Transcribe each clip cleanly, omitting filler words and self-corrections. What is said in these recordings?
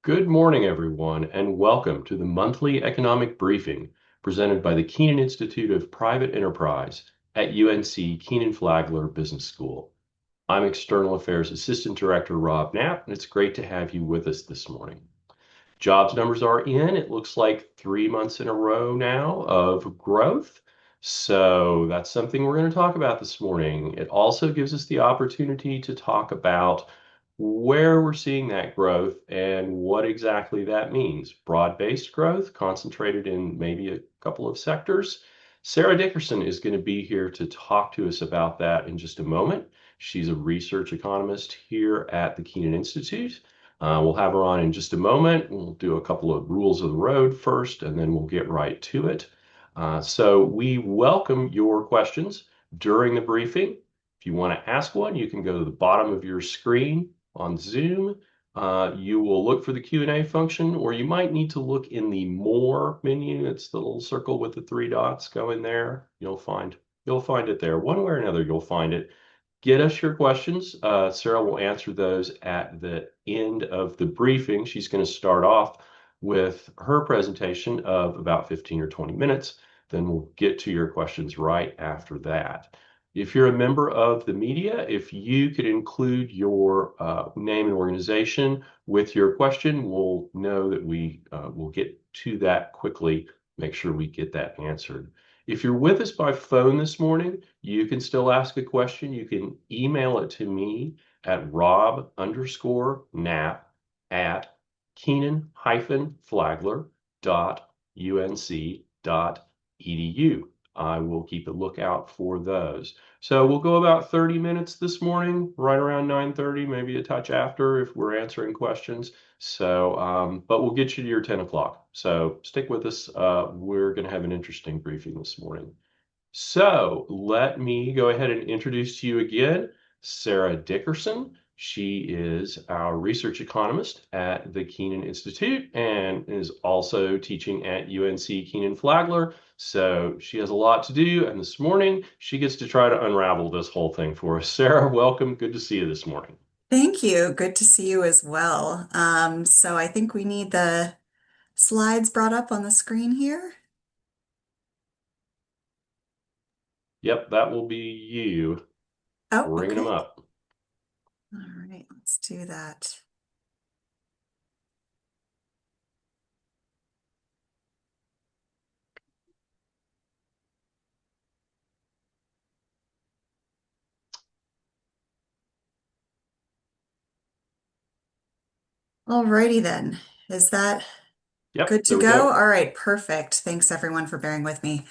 Good morning, everyone, and welcome to the monthly economic briefing presented by the Kenan Institute of Private Enterprise at UNC Kenan-Flagler Business School. I'm External Affairs Assistant Director Rob Knapp, and it's great to have you with us this morning. Jobs numbers are in. It looks like 3 months in a row now of growth. So that's something we're going to talk about this morning. It also gives us the opportunity to talk about where we're seeing that growth and what exactly that means. Broad-based growth, concentrated in maybe a couple of sectors. Sarah Dickerson is going to be here to talk to us about that in just a moment. She's a research economist here at the Kenan Institute. We'll have her on in just a moment. We'll do a couple of rules of the road first, and then we'll get right to it. So we welcome your questions during the briefing. If you want to ask one, you can go to the bottom of your screen on Zoom. You will look for the Q&A function, or you might need to look in the More menu. It's the little circle with the three dots. Go in there. You'll find it there. One way or another, you'll find it. Get us your questions. Sarah will answer those at the end of the briefing. She's going to start off with her presentation of about 15 or 20 minutes. Then we'll get to your questions right after that. If you're a member of the media, if you could include your name and organization with your question, we'll know that we will get to that quickly, make sure we get that answered. If you're with us by phone this morning, you can still ask a question. You can email it to me at rob_keenan-flagler.unc.edu. I will keep a lookout for those. So we'll go about 30 minutes this morning, right around 9:30, maybe a touch after if we're answering questions. So, but we'll get you to your 10 o'clock. So stick with us. We're going to have an interesting briefing this morning. So let me go ahead and introduce to you again Sarah Dickerson. She is our research economist at the Kenan Institute and is also teaching at UNC Kenan-Flagler. So she has a lot to do, and this morning she gets to try to unravel this whole thing for us. Sarah, welcome. Good to see you this morning. Thank you. Good to see you as well. So I think we need the slides brought up on the screen here. Yep, that will be you Oh, bringing them okay. up. All right, let's do that. Alrighty then. Is that Yep, good to there we go? go. All right, perfect. Thanks everyone for bearing with me.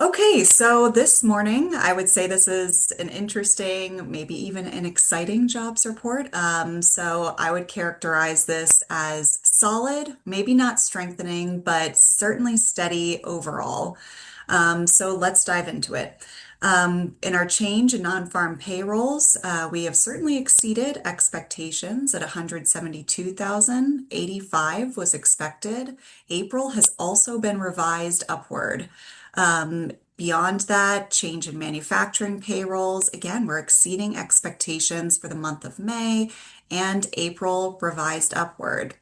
Okay, so this morning, I would say this is an interesting, maybe even an exciting jobs report. So I would characterize this as solid, maybe not strengthening, but certainly steady overall. So let's dive into it. In our change in non-farm payrolls, we have certainly exceeded expectations at 172,000. 85 was expected. April has also been revised upward. Beyond that, change in manufacturing payrolls. Again, we're exceeding expectations for the month of May and April revised upward.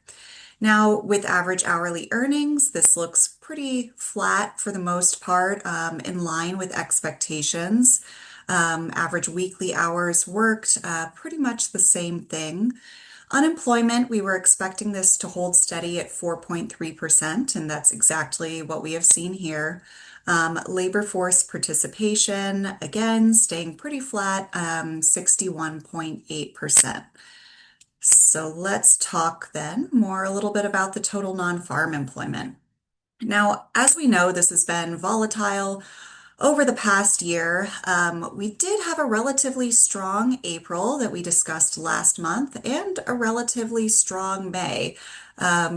Now, with average hourly earnings, this looks pretty flat for the most part, in line with expectations. Average weekly hours worked, pretty much the same thing. Unemployment, we were expecting this to hold steady at 4.3%, and that's exactly what we have seen here. Labor force participation, again, staying pretty flat, 61.8%. So let's talk then more a little bit about the total non-farm employment. Now, as we know, this has been volatile over the past year. We did have a relatively strong April that we discussed last month and a relatively strong May.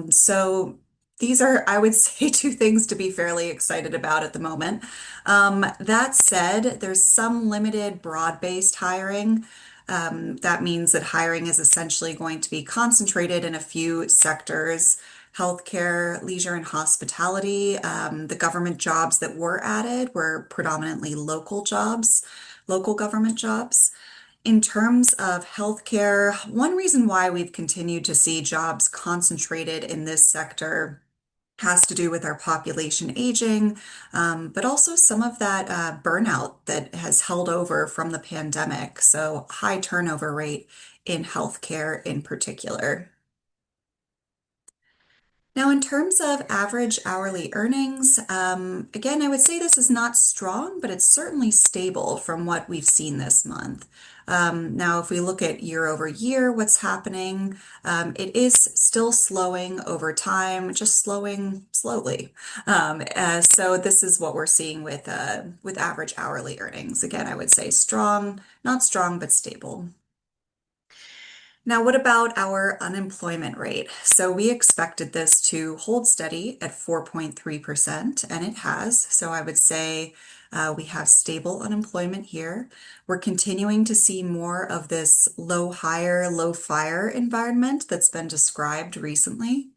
So these are, I would say, two things to be fairly excited about at the moment. That said, there's some limited broad-based hiring. That means that hiring is essentially going to be concentrated in a few sectors: healthcare, leisure, and hospitality. The government jobs that were added were predominantly local jobs, local government jobs. In terms of healthcare, one reason why we've continued to see jobs concentrated in this sector has to do with our population aging, but also some of that burnout that has held over from the pandemic. So, high turnover rate in healthcare in particular. Now, in terms of average hourly earnings, again, I would say this is not strong, but it's certainly stable from what we've seen this month. Now, if we look at year over year, what's happening, it is still slowing over time, just slowing slowly. So this is what we're seeing with average hourly earnings. Again, I would say strong, not strong, but stable. Now, what about our unemployment rate? So we expected this to hold steady at 4.3%, and it has. So I would say we have stable unemployment here. We're continuing to see more of this low hire, low fire environment that's been described recently.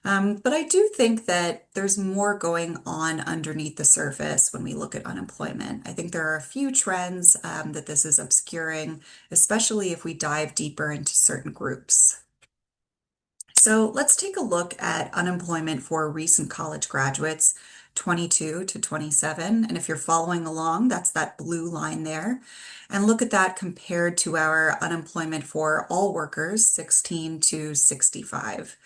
But I do think that there's more going on underneath the surface when we look at unemployment. I think there are a few trends that this is obscuring, especially if we dive deeper into certain groups. So let's take a look at unemployment for recent college graduates, 22 to 27. And if you're following along, that's that blue line there. And look at that compared to our unemployment for all workers, 16 to 65.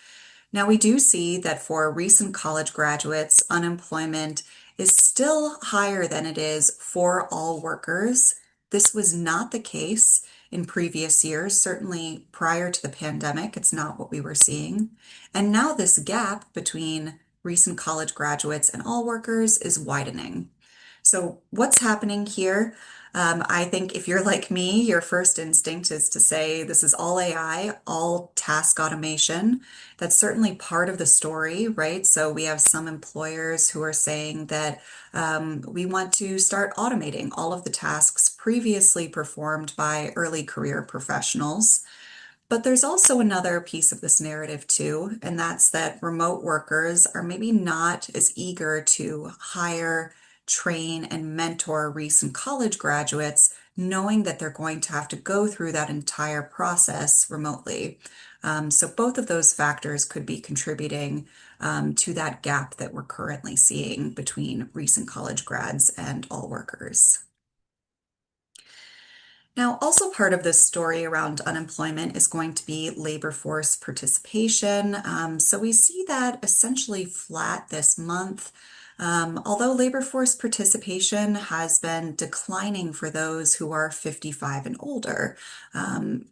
Now, we do see that for recent college graduates, unemployment is still higher than it is for all workers. This was not the case in previous years, certainly prior to the pandemic. It's not what we were seeing. And now this gap between recent college graduates and all workers is widening. So, what's happening here? I think if you're like me, your first instinct is to say this is all AI, all task automation. That's certainly part of the story, right? So, we have some employers who are saying that we want to start automating all of the tasks previously performed by early career professionals. But there's also another piece of this narrative too, and that's that remote workers are maybe not as eager to hire, train, and mentor recent college graduates, knowing that they're going to have to go through that entire process remotely. So both of those factors could be contributing to that gap that we're currently seeing between recent college grads and all workers. Now, also part of this story around unemployment is going to be labor force participation. So we see that essentially flat this month. Although labor force participation has been declining for those who are 55 and older.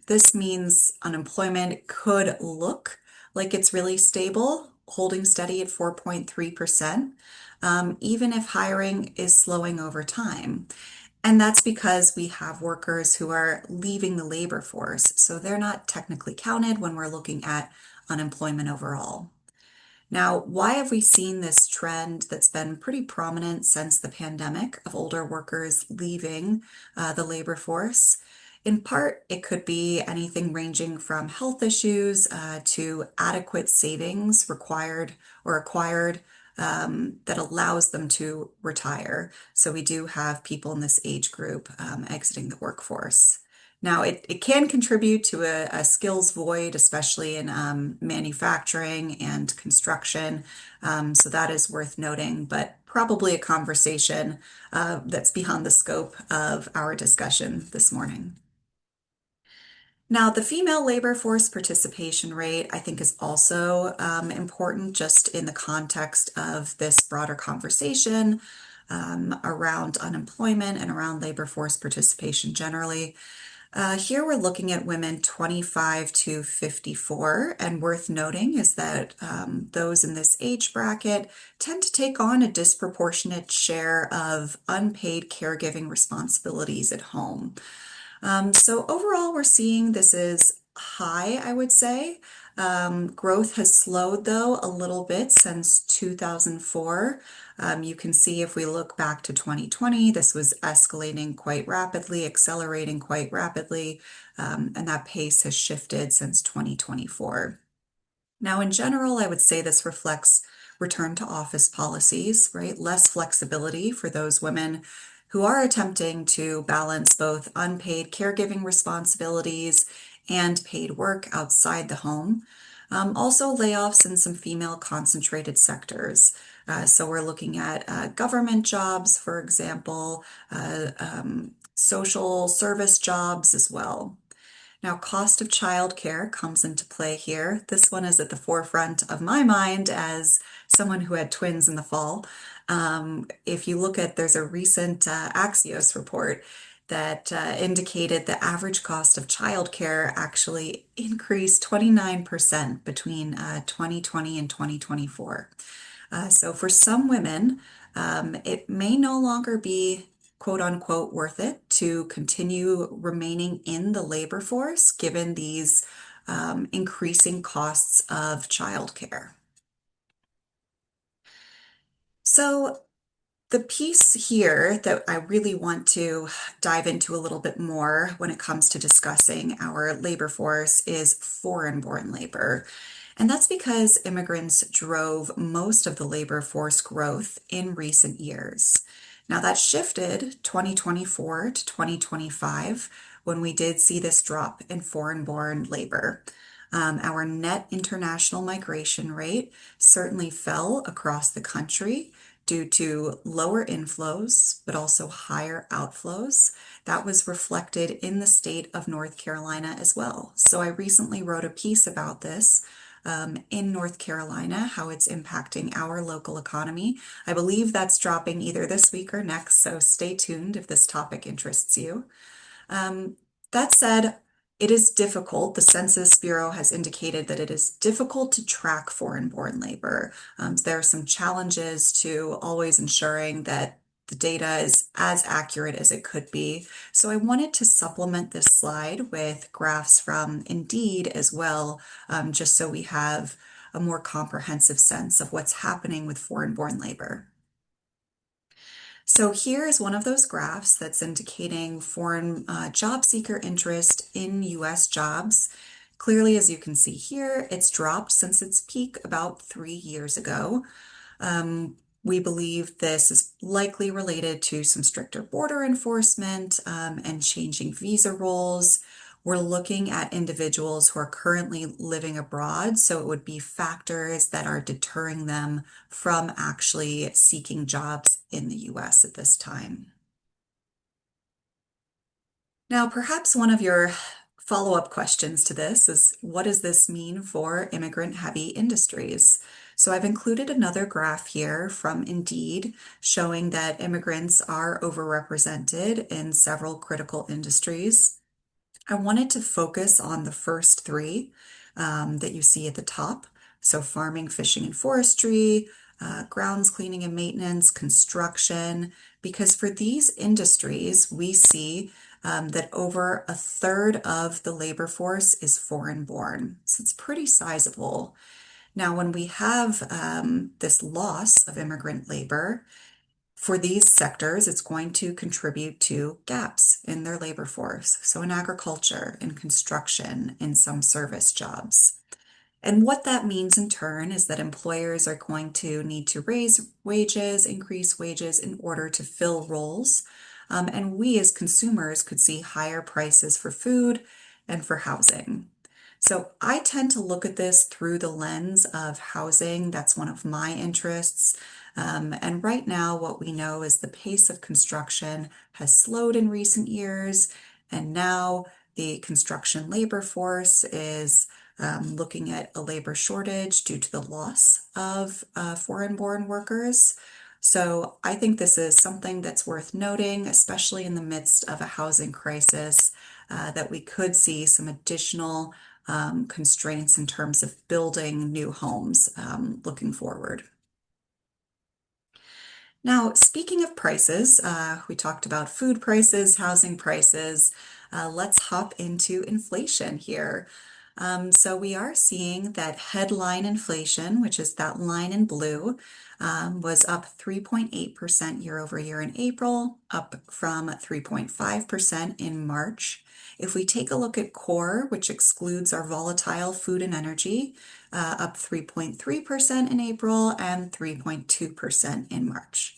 This means unemployment could look like it's really stable, holding steady at 4.3%, even if hiring is slowing over time. And that's because we have workers who are leaving the labor force. So they're not technically counted when we're looking at unemployment overall. Now, why have we seen this trend that's been pretty prominent since the pandemic of older workers leaving the labor force? In part, it could be anything ranging from health issues to adequate savings required or acquired that allows them to retire. So we do have people in this age group exiting the workforce. Now, it can contribute to a skills void, especially in manufacturing and construction. So that is worth noting, but probably a conversation that's beyond the scope of our discussion this morning. Now, the female labor force participation rate, I think, is also important just in the context of this broader conversation around unemployment and around labor force participation generally. Here we're looking at women 25 to 54, and worth noting is that those in this age bracket tend to take on a disproportionate share of unpaid caregiving responsibilities at home. So overall, we're seeing this is high, I would say. Growth has slowed though a little bit since 2004. You can see if we look back to 2020, this was escalating quite rapidly, accelerating quite rapidly, and that pace has shifted since 2024. Now, in general, I would say this reflects return to office policies, right? Less flexibility for those women who are attempting to balance both unpaid caregiving responsibilities and paid work outside the home. Also, layoffs in some female concentrated sectors. So, we're looking at government jobs, for example, social service jobs as well. Now, cost of childcare comes into play here. This one is at the forefront of my mind as someone who had twins in the fall. If you look at, there's a recent Axios report that indicated the average cost of childcare actually increased 29% between 2020 and 2024. So for some women, it may no longer be quote unquote worth it to continue remaining in the labor force given these increasing costs of childcare. So the piece here that I really want to dive into a little bit more when it comes to discussing our labor force is foreign-born labor. And that's because immigrants drove most of the labor force growth in recent years. Now that shifted 2024 to 2025 when we did see this drop in foreign-born labor. Our net international migration rate certainly fell across the country due to lower inflows, but also higher outflows. That was reflected in the state of North Carolina as well. So I recently wrote a piece about this in North Carolina, how it's impacting our local economy. I believe that's dropping either this week or next, so stay tuned if this topic interests you. That said, it is difficult. The Census Bureau has indicated that it is difficult to track foreign-born labor. There are some challenges to always ensuring that the data is as accurate as it could be. So I wanted to supplement this slide with graphs from Indeed as well, just so we have a more comprehensive sense of what's happening with foreign-born labor. So here is one of those graphs that's indicating foreign job seeker interest in U.S. jobs. Clearly, as you can see here, it's dropped since its peak about 3 years ago. We believe this is likely related to some stricter border enforcement and changing visa rules. We're looking at individuals who are currently living abroad, so it would be factors that are deterring them from actually seeking jobs in the US at this time. Now, perhaps one of your follow-up questions to this is, what does this mean for immigrant-heavy industries? So I've included another graph here from Indeed showing that immigrants are overrepresented in several critical industries. I wanted to focus on the first three that you see at the top. So farming, fishing, and forestry, grounds cleaning and maintenance, construction, because for these industries, we see that over a third of the labor force is foreign born. So it's pretty sizable. Now, when we have this loss of immigrant labor, for these sectors, it's going to contribute to gaps in their labor force. So in agriculture, in construction, in some service jobs. And what that means in turn is that employers are going to need to raise wages, increase wages in order to fill roles. And we as consumers could see higher prices for food and for housing. So I tend to look at this through the lens of housing. That's one of my interests. And right now, what we know is the pace of construction has slowed in recent years. And now the construction labor force is looking at a labor shortage due to the loss of foreign-born workers. So I think this is something that's worth noting, especially in the midst of a housing crisis, that we could see some additional constraints in terms of building new homes looking forward. Now, speaking of prices, we talked about food prices, housing prices. Let's hop into inflation here. So we are seeing that headline inflation, which is that line in blue, was up 3.8% year over year in April, up from 3.5% in March. If we take a look at core, which excludes our volatile food and energy, up 3.3% in April and 3.2% in March.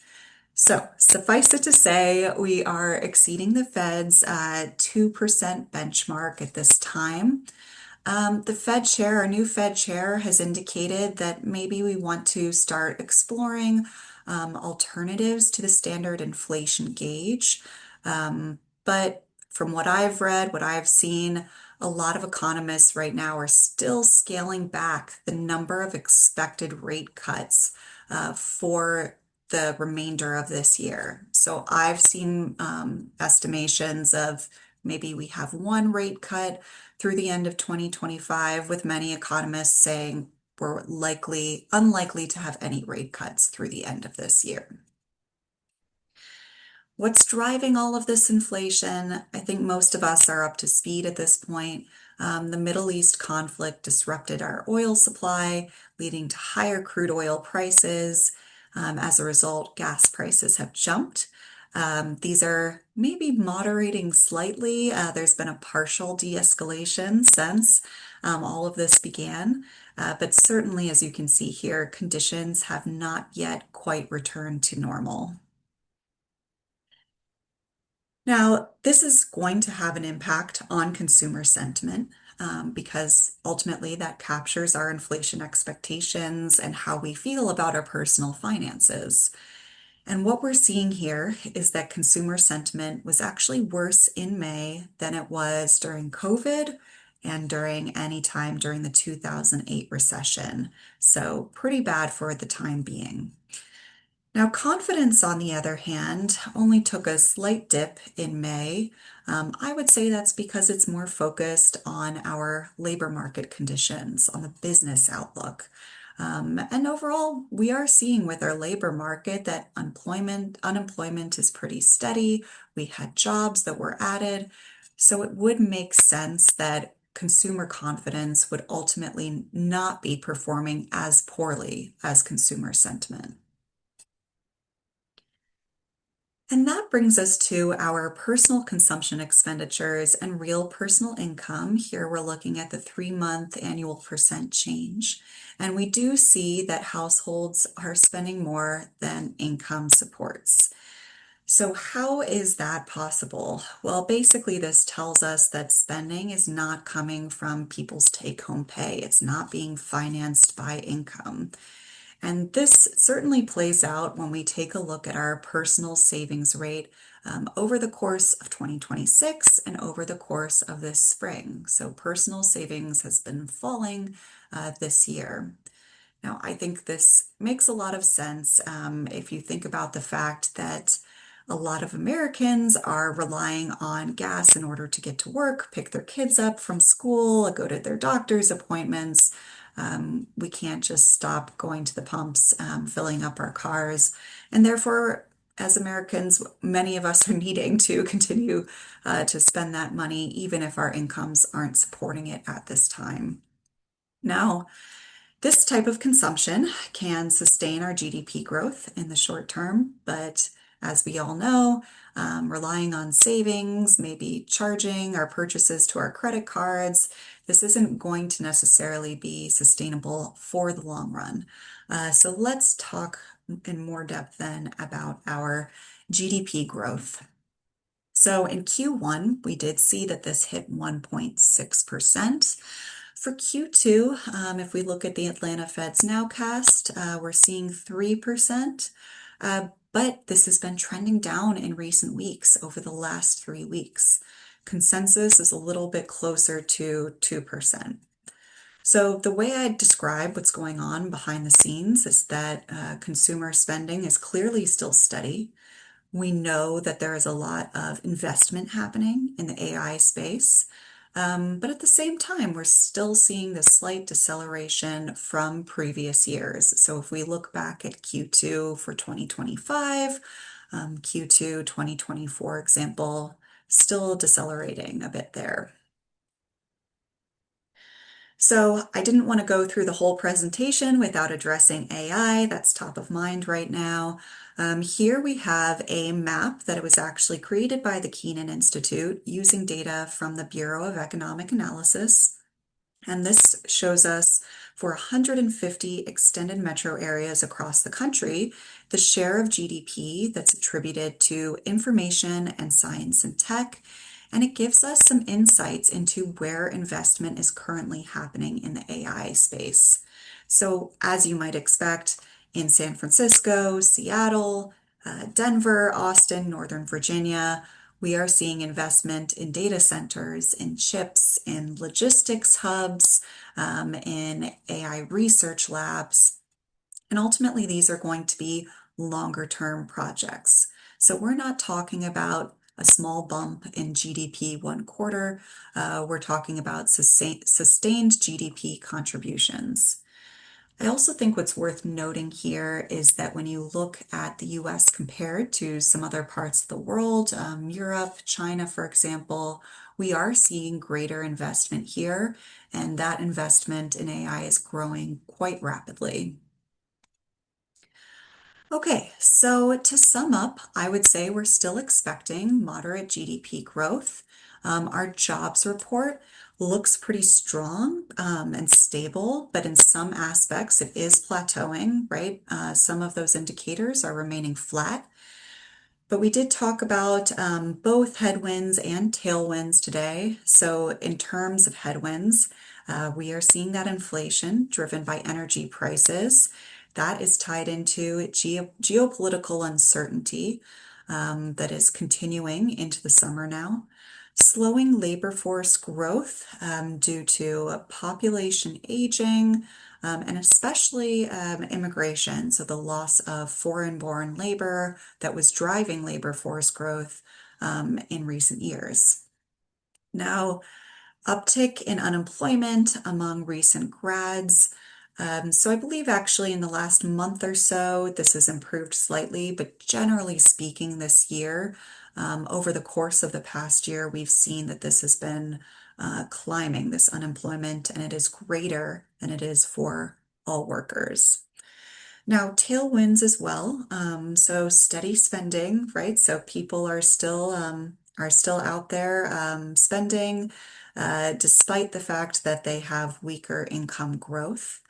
So, suffice it to say, we are exceeding the Fed's 2% benchmark at this time. The Fed chair, our new Fed chair, has indicated that maybe we want to start exploring alternatives to the standard inflation gauge. But from what I've read, what I've seen, a lot of economists right now are still scaling back the number of expected rate cuts for the remainder of this year. So I've seen estimations of maybe we have one rate cut through the end of 2025, with many economists saying we're unlikely to have any rate cuts through the end of this year. What's driving all of this inflation? I think most of us are up to speed at this point. The Middle East conflict disrupted our oil supply, leading to higher crude oil prices. As a result, gas prices have jumped. These are maybe moderating slightly. There's been a partial de-escalation since all of this began. But certainly, as you can see here, conditions have not yet quite returned to normal. Now, this is going to have an impact on consumer sentiment because ultimately that captures our inflation expectations and how we feel about our personal finances. And what we're seeing here is that consumer sentiment was actually worse in May than it was during COVID and during any time during the 2008 recession. So, pretty bad for the time being. Now, confidence, on the other hand, only took a slight dip in May. I would say that's because it's more focused on our labor market conditions, on the business outlook. And overall, we are seeing with our labor market that unemployment is pretty steady. We had jobs that were added. So it would make sense that consumer confidence would ultimately not be performing as poorly as consumer sentiment. And that brings us to our personal consumption expenditures and real personal income. Here we're looking at the 3-month annual percent change. And we do see that households are spending more than income supports. So how is that possible? Well, basically this tells us that spending is not coming from people's take-home pay. It's not being financed by income. And this certainly plays out when we take a look at our personal savings rate over the course of 2026 and over the course of this spring. So personal savings has been falling this year. Now, I think this makes a lot of sense if you think about the fact that a lot of Americans are relying on gas in order to get to work, pick their kids up from school, go to their doctor's appointments. We can't just stop going to the pumps, filling up our cars. And therefore, as Americans, many of us are needing to continue to spend that money, even if our incomes aren't supporting it at this time. Now, this type of consumption can sustain our GDP growth in the short term, but as we all know, relying on savings, maybe charging our purchases to our credit cards, this isn't going to necessarily be sustainable for the long run. So let's talk in more depth then about our GDP growth. So in Q1, we did see that this hit 1.6%. For Q2, if we look at the Atlanta Fed's nowcast, we're seeing 3%, but this has been trending down in recent weeks over the last 3 weeks. Consensus is a little bit closer to 2%. So the way I describe what's going on behind the scenes is that consumer spending is clearly still steady. We know that there is a lot of investment happening in the AI space. But at the same time, we're still seeing this slight deceleration from previous years. So if we look back at Q2 for 2025, Q2 2024 example, still decelerating a bit there. So I didn't want to go through the whole presentation without addressing AI. That's top of mind right now. Here we have a map that was actually created by the Kenan Institute using data from the Bureau of Economic Analysis. And this shows us for 150 extended metro areas across the country, the share of GDP that's attributed to information and science and tech. And it gives us some insights into where investment is currently happening in the AI space. So, as you might expect, in San Francisco, Seattle, Denver, Austin, Northern Virginia, we are seeing investment in data centers, in chips, in logistics hubs, in AI research labs. And ultimately, these are going to be longer term projects. So we're not talking about a small bump in GDP one quarter. We're talking about sustained GDP contributions. I also think what's worth noting here is that when you look at the US compared to some other parts of the world, Europe, China, for example, we are seeing greater investment here, and that investment in AI is growing quite rapidly. Okay, so to sum up, I would say we're still expecting moderate GDP growth. Our jobs report looks pretty strong and stable, but in some aspects it is plateauing, right? Some of those indicators are remaining flat. But we did talk about both headwinds and tailwinds today. So, in terms of headwinds, we are seeing that inflation driven by energy prices. That is tied into geopolitical uncertainty that is continuing into the summer now. Slowing labor force growth due to population aging, and especially immigration, so the loss of foreign-born labor that was driving labor force growth in recent years. Now, uptick in unemployment among recent grads. So I believe actually in the last month or so, this has improved slightly, but generally speaking, this year, over the course of the past year, we've seen that this has been climbing, this unemployment, and it is greater than it is for all workers. Now, tailwinds as well. So steady spending, right? So people are still out there spending, despite the fact that they have weaker income growth.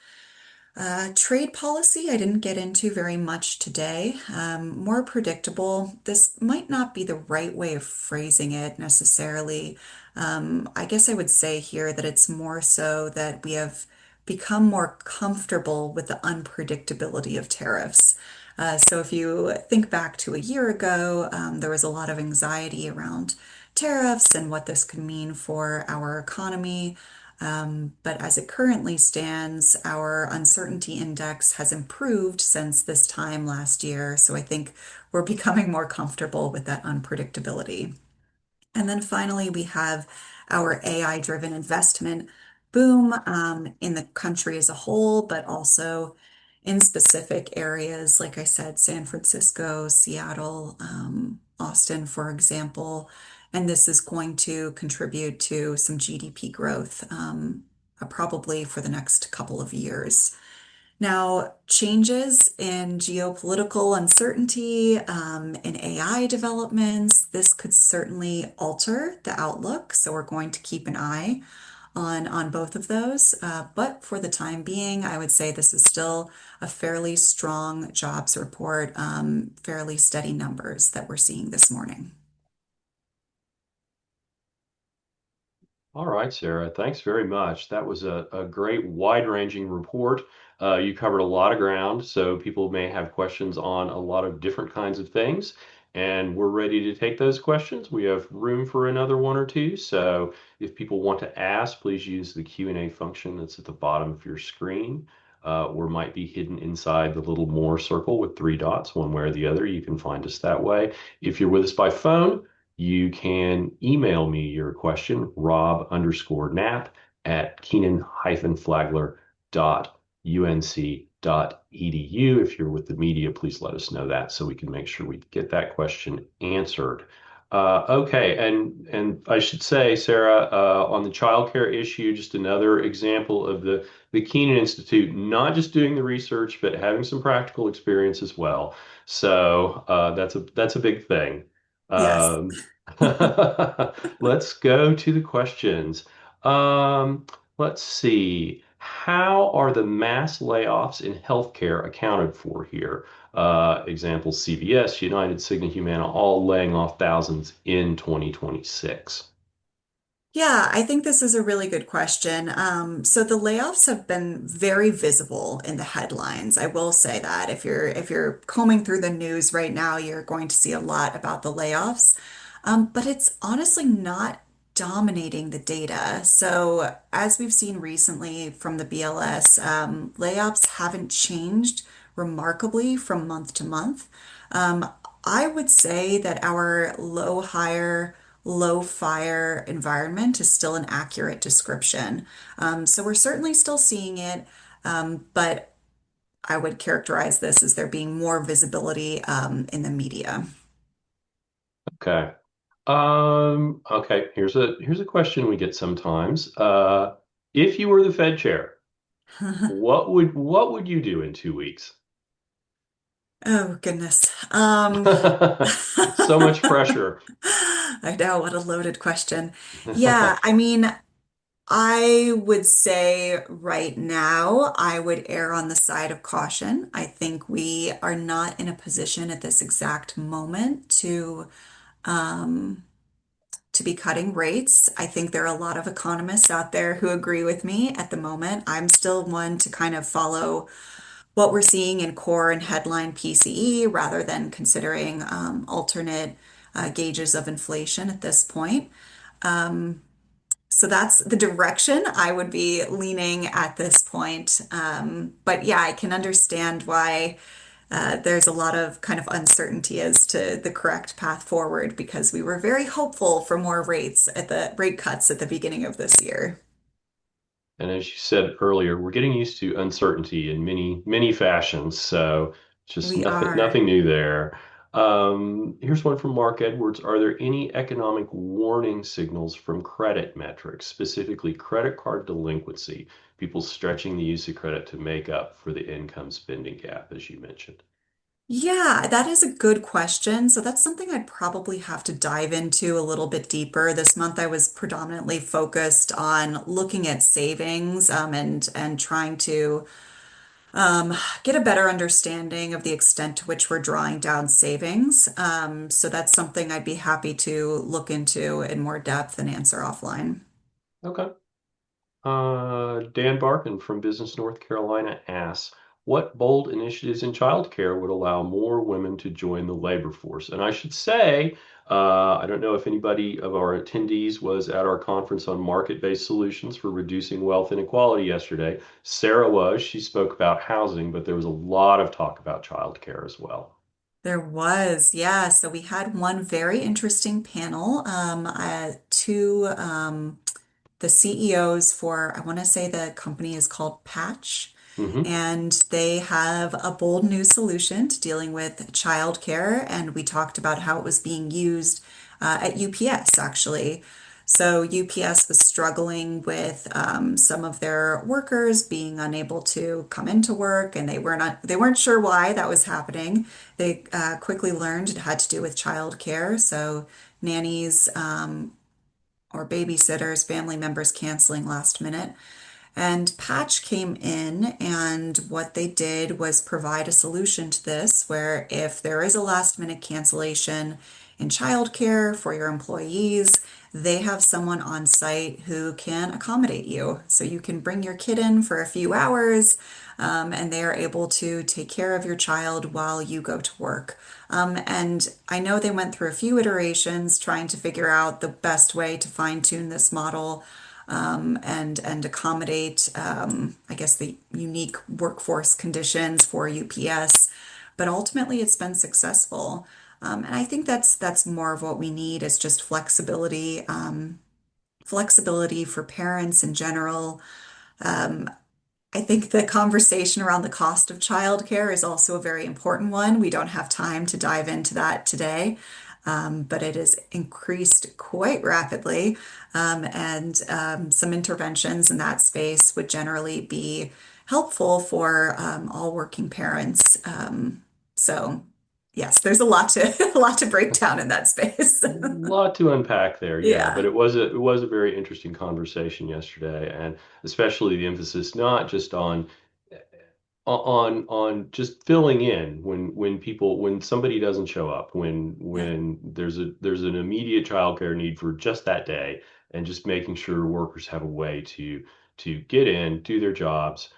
Trade policy, I didn't get into very much today. More predictable. This might not be the right way of phrasing it necessarily. I guess I would say here that it's more so that we have become more comfortable with the unpredictability of tariffs. So if you think back to a year ago, there was a lot of anxiety around tariffs and what this could mean for our economy. But as it currently stands, our uncertainty index has improved since this time last year. So I think we're becoming more comfortable with that unpredictability. And then finally, we have our AI-driven investment boom in the country as a whole, but also in specific areas, like I said, San Francisco, Seattle, Austin, for example. And this is going to contribute to some GDP growth, probably for the next couple of years. Now, changes in geopolitical uncertainty, in AI developments, this could certainly alter the outlook. So we're going to keep an eye on both of those. But for the time being, I would say this is still a fairly strong jobs report, fairly steady numbers that we're seeing this morning. All right, Sarah, thanks very much. That was a great wide-ranging report. You covered a lot of ground, so people may have questions on a lot of different kinds of things, and we're ready to take those questions. We have room for another one or two, so if people want to ask, please use the Q&A function that's at the bottom of your screen, or might be hidden inside the little more circle with three dots, one way or the other. You can find us that way. If you're with us by phone, you can email me your question, rob_knapp at kenan-flagler.unc.edu. If you're with the media, please let us know that so we can make sure we get that question answered. Okay, and I should say, Sarah, on the childcare issue, just another example of the Kenan Institute not just doing the research, but having some practical experience as well. So that's a big thing. Yes. Um, let's go to the questions. Let's see. How are the mass layoffs in healthcare accounted for here? Example, CVS, United, Cigna, Humana, all laying off thousands in 2026. Yeah, I think this is a really good question. So the layoffs have been very visible in the headlines. I will say that if you're combing through the news right now, you're going to see a lot about the layoffs. But it's honestly not dominating the data. So as we've seen recently from the BLS, layoffs haven't changed remarkably from month to month. Um, I would say that our low hire, low fire environment is still an accurate description. So we're certainly still seeing it, but I would characterize this as there being more visibility in the media. Okay. Okay, here's a question we get sometimes. If you were the Fed chair, what would you do in 2 weeks? Oh, goodness. So much pressure. I know, what a loaded question. Yeah, I mean, I would say right now, I would err on the side of caution. I think we are not in a position at this exact moment to be cutting rates. I think there are a lot of economists out there who agree with me at the moment. I'm still one to kind of follow what we're seeing in core and headline PCE rather than considering alternate gauges of inflation at this point. So that's the direction I would be leaning at this point. But yeah, I can understand why there's a lot of kind of uncertainty as to the correct path forward because we were very hopeful for more rate cuts at the beginning of this year. And as you said earlier, we're getting used to uncertainty in many fashions. So just We nothing are. new there. Here's one from Mark Edwards. Are there any economic warning signals from credit metrics, specifically credit card delinquency, people stretching the use of credit to make up for the income spending gap, as you mentioned? Yeah, that is a good question. So that's something I'd probably have to dive into a little bit deeper. This month I was predominantly focused on looking at savings and trying to get a better understanding of the extent to which we're drawing down savings. So that's something I'd be happy to look into in more depth and answer offline. Okay. Dan Barkin from Business North Carolina asks, what bold initiatives in childcare would allow more women to join the labor force? And I should say, I don't know if anybody of our attendees was at our conference on market-based solutions for reducing wealth inequality yesterday. Sarah was. She spoke about housing, but there was a lot of talk about childcare as well. There was, yeah. So we had one very interesting panel, two the CEOs for, I want to say the company is called Patch, Hmm. and they have a bold new solution to dealing with childcare. And we talked about how it was being used at UPS, actually. So UPS was struggling with some of their workers being unable to come into work, and they weren't sure why that was happening. They quickly learned it had to do with childcare. So nannies or babysitters, family members canceling last minute. And Patch came in, and what they did was provide a solution to this where if there is a last minute cancellation in childcare for your employees, they have someone on site who can accommodate you. So you can bring your kid in for a few hours, and they are able to take care of your child while you go to work. And I know they went through a few iterations trying to figure out the best way to fine tune this model and accommodate, I guess, the unique workforce conditions for UPS. But ultimately, it's been successful. And I think that's more of what we need is just flexibility, flexibility for parents in general. I think the conversation around the cost of childcare is also a very important one. We don't have time to dive into that today, but it has increased quite rapidly. And some interventions in that space would generally be helpful for all working parents. So. Yes, there's a lot to a lot to break down in that space. Lot to unpack there, yeah, but Yeah. it was a very interesting conversation yesterday, and especially the emphasis not just on just filling in when somebody doesn't show up, Yeah. when there's an immediate childcare need for just that day, and just making sure workers have a way to get in, do their jobs,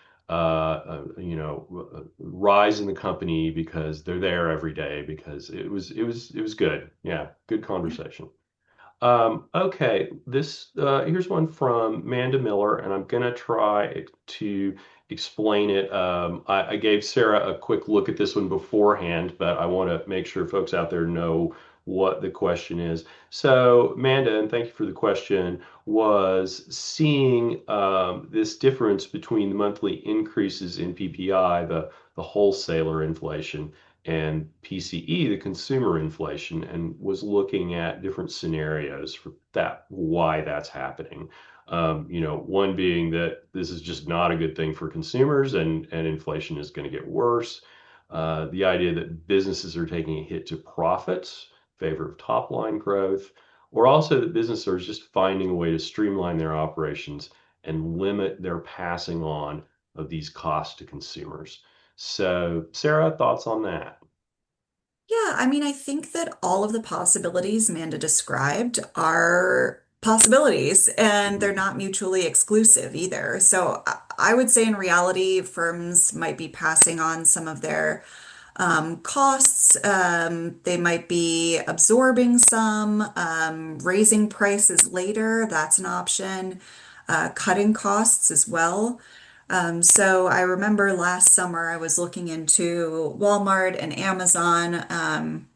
rise in the company because they're there every day because it was good. Yeah, good Yeah. conversation. Okay, this here's one from Manda Miller, and I'm gonna try to explain it. I gave Sarah a quick look at this one beforehand, but I want to make sure folks out there know what the question is. So, Manda, and thank you for the question, was seeing this difference between the monthly increases in PPI, the wholesaler inflation, and PCE, the consumer inflation, and was looking at different scenarios for that, why that's happening. One being that this is just not a good thing for consumers, and inflation is going to get worse. The idea that businesses are taking a hit to profits in favor of top line growth, or also that businesses are just finding a way to streamline their operations and limit their passing on of these costs to consumers. So, Sarah, thoughts on that? Yeah, I mean, I think that all of the possibilities Amanda described are possibilities and they're Mhm. not mutually exclusive either. So I would say in reality, firms might be passing on some of their costs. They might be absorbing some, raising prices later. That's an option. Cutting costs as well. So I remember last summer I was looking into Walmart and Amazon, and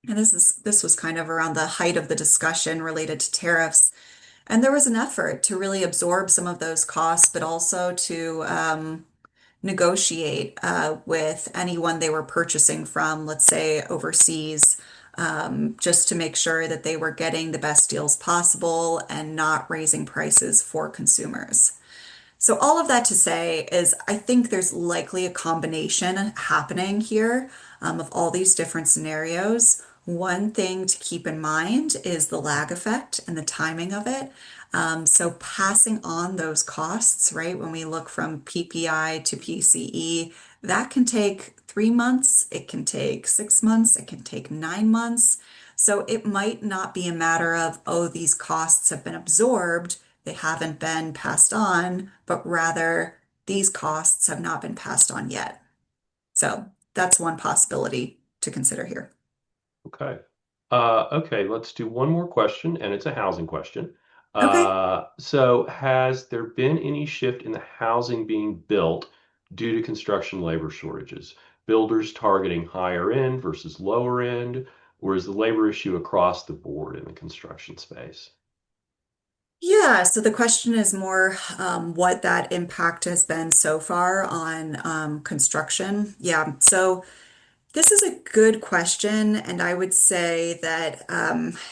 this was kind of around the height of the discussion related to tariffs. And there was an effort to really absorb some of those costs, but also to negotiate with anyone they were purchasing from, let's say overseas, just to make sure that they were getting the best deals possible and not raising prices for consumers. So, all of that to say is, I think there's likely a combination happening here of all these different scenarios. One thing to keep in mind is the lag effect and the timing of it. So, passing on those costs, right, when we look from PPI to PCE, that can take 3 months, it can take 6 months, it can take 9 months. So, it might not be a matter of, oh, these costs have been absorbed, they haven't been passed on, but rather these costs have not been passed on yet. So that's one possibility to consider here. Okay. Okay, let's do one more question, and it's a housing question. Okay. So has there been any shift in the housing being built due to construction labor shortages? Builders targeting higher end versus lower end, or is the labor issue across the board in the construction space? Yeah, so the question is more what that impact has been so far on construction. Yeah, so this is a good question, and I would say that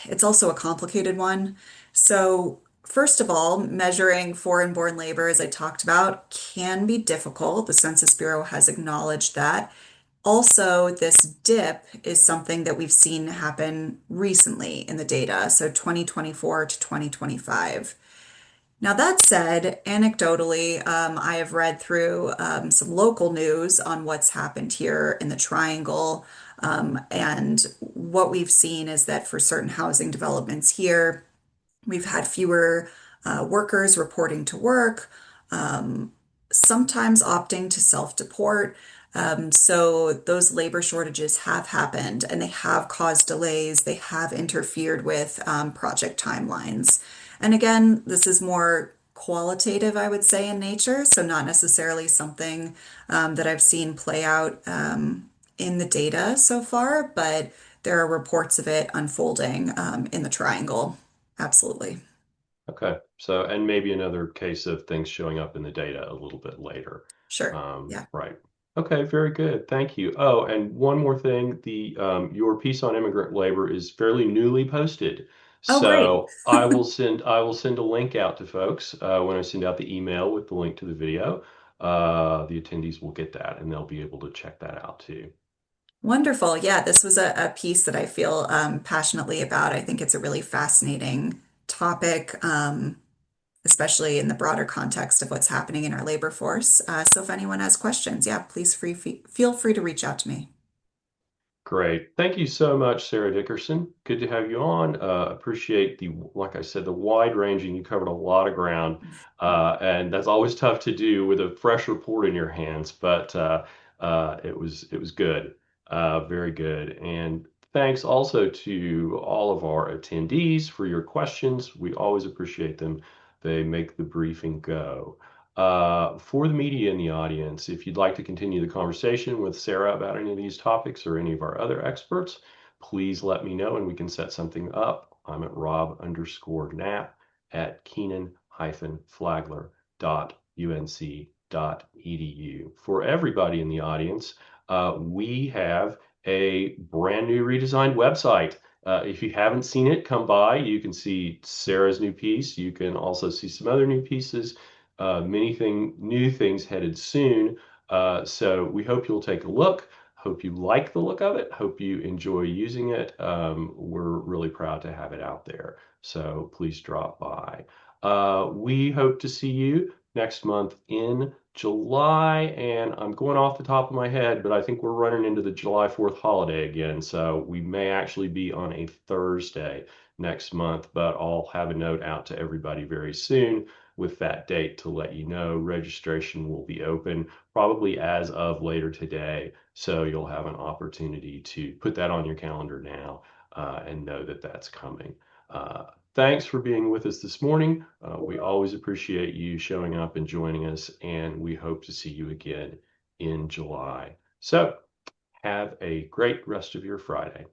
it's also a complicated one. So, first of all, measuring foreign-born labor, as I talked about, can be difficult. The Census Bureau has acknowledged that. Also, this dip is something that we've seen happen recently in the data, so 2024 to 2025. Now, that said, anecdotally, I have read through some local news on what's happened here in the Triangle. And what we've seen is that for certain housing developments here, we've had fewer workers reporting to work, um, sometimes opting to self-deport. So those labor shortages have happened and they have caused delays. They have interfered with project timelines. And again, this is more qualitative, I would say, in nature. So not necessarily something that I've seen play out in the data so far, but there are reports of it unfolding in the triangle. Absolutely. Okay. So, and maybe another case of things showing up in the data a little bit later. Sure. Yeah. Right. Okay, very good. Thank you. Oh, and one more thing, the your piece on immigrant labor is fairly newly posted. Oh, great. So I will send a link out to folks when I send out the email with the link to the video. The attendees will get that and they'll be able to check that out too. Wonderful. Yeah, this was a piece that I feel passionately about. I think it's a really fascinating topic, especially in the broader context of what's happening in our labor force. So if anyone has questions, yeah, please feel free to reach out to me. Great. Thank you so much, Sarah Dickerson. Good to have you on. Appreciate like I said, the wide ranging. You covered a lot of ground, and that's always tough to do with a fresh report in your hands. But it was good, very good. And thanks also to all of our attendees for your questions. We always appreciate them. They make the briefing go. For the media in the audience, if you'd like to continue the conversation with Sarah about any of these topics or any of our other experts, please let me know and we can set something up. I'm at rob_knapp at kenan-flagler.unc.edu. For everybody in the audience, we have a brand new redesigned website. If you haven't seen it, come by. You can see Sarah's new piece. You can also see some other new pieces, new things headed soon. So we hope you'll take a look. Hope you like the look of it. Hope you enjoy using it. We're really proud to have it out there. So please drop by. We hope to see you next month in July. And I'm going off the top of my head, but I think we're running into the July 4th holiday again. So we may actually be on a Thursday next month, but I'll have a note out to everybody very soon with that date to let you know. Registration will be open probably as of later today. So you'll have an opportunity to put that on your calendar now and know that that's coming. Thanks for being with us this morning. We always appreciate you showing up and joining us, and we hope to see you again in July. So have a great rest of your Friday.